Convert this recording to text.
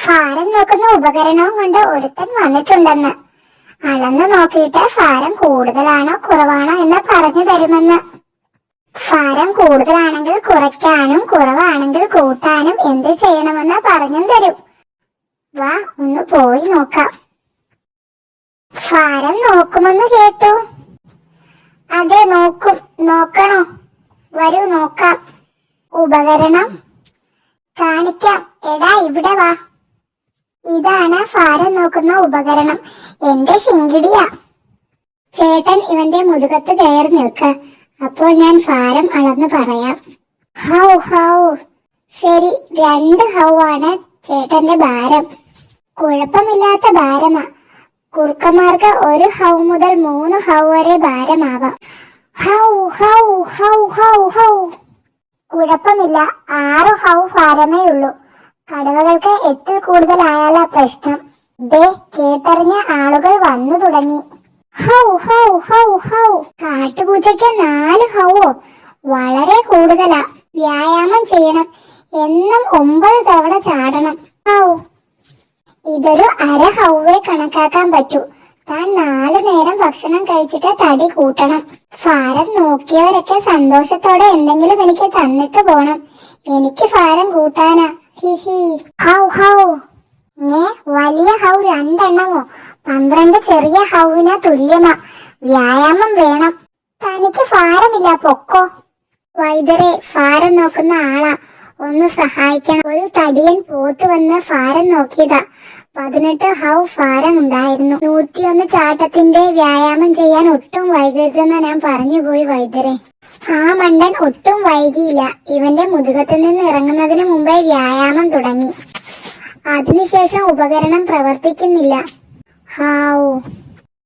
ഭാരം നോക്കുന്ന ഉപകരണവും കൊണ്ട് ഒരുത്തൻ വന്നിട്ടുണ്ടെന്ന്. അളന്ന് നോക്കിയിട്ട് ഭാരം കൂടുതലാണോ കുറവാണോ എന്ന് പറഞ്ഞു തരുമെന്ന്. ഭാരം കൂടുതലാണെങ്കിൽ കുറയ്ക്കാനും കുറവാണെങ്കിൽ കൂട്ടാനും എന്ത് ചെയ്യണമെന്ന് പറഞ്ഞും തരും. വാ ഒന്ന് പോയി നോക്കാം. ഭാരം നോക്കുമെന്ന് കേട്ടു. അതെ നോക്കും. നോക്കണോ? വരൂ നോക്കാം. ഉപകരണം കാണിക്കാം. എടാ ഇവിടെ വാ. ഇതാണ് ഭാരം നോക്കുന്ന ഉപകരണം. എന്റെ ശിങ്കിടിയാ. ചേട്ടൻ ഇവന്റെ മുതുകത്ത് കയറി നിൽക്ക. അപ്പോൾ ഞാൻ ഭാരം അളന്ന് പറയാം. How how. ശരി, 2 ഹൗ ആണ് ചേട്ടന്റെ ഭാരം. കുഴപ്പമില്ലാത്ത ഭാരമാ. കുറുക്കന്മാർക്ക് 1 ഹൗ മുതൽ 3 ഹൗ വരെ ഭാരമാവാം. ഹൗ ഹൗ ഹൗ ഹൗ ഹൗ. കുഴപ്പമില്ല, 6 ഹൗ ഭാരമേ ഉള്ളൂ. കടുവകൾക്ക് 8 കൂടുതലായാലാ പ്രശ്നം. ദേ കേട്ടറിഞ്ഞ ആളുകൾ വന്നു തുടങ്ങി. ഹൗ ഹൗ ഹൗ ഹൗ. കാട്ടുപൂച്ചയ്ക്ക് 4 ഹൗവോ? വളരെ കൂടുതലാ. വ്യായാമം ചെയ്യണം. എന്നും 9 തവണ ചാടണം. ഹൗ. ഇതൊരു 1/2 ഹൗവേ കണക്കാക്കാൻ പറ്റൂ. താൻ 4 നേരം ഭക്ഷണം കഴിച്ചിട്ട് തടി കൂട്ടണം. ഭാരം നോക്കിയവരൊക്കെ സന്തോഷത്തോടെ എന്തെങ്കിലും എനിക്ക് തന്നിട്ട് പോണം. എനിക്ക് ഭാരം കൂട്ടാനാ. ഹിഹി. ഹൗ ഹൗ. വലിയ ഹൗ 2 എണ്ണമോ? 12 ചെറിയ ഹൗവിന് തുല്യമാ. വ്യായാമം വേണം. തനിക്ക് ഭാരമില്ല, പൊക്കോ. വൈദ്യരെ, ഭാരം നോക്കുന്ന ആളാ, ഒന്ന് സഹായിക്കണം. ഒരു തടിയൻ പോത്തു വന്ന് ഭാരം നോക്കിയതാ. 18 ഹൗ ഭാരം ഉണ്ടായിരുന്നു. 101 ചാട്ടത്തിന്റെ വ്യായാമം ചെയ്യാൻ ഒട്ടും വൈകരുതെന്ന് ഞാൻ പറഞ്ഞു പോയി വൈദ്യരെ. ആ മണ്ടൻ ഒട്ടും വൈകിയില്ല. ഇവന്റെ മുതുകത്ത് നിന്ന് ഇറങ്ങുന്നതിന് മുമ്പേ വ്യായാമം തുടങ്ങി. അതിനുശേഷം ഉപകരണം പ്രവർത്തിക്കുന്നില്ല. ഹാവൂ.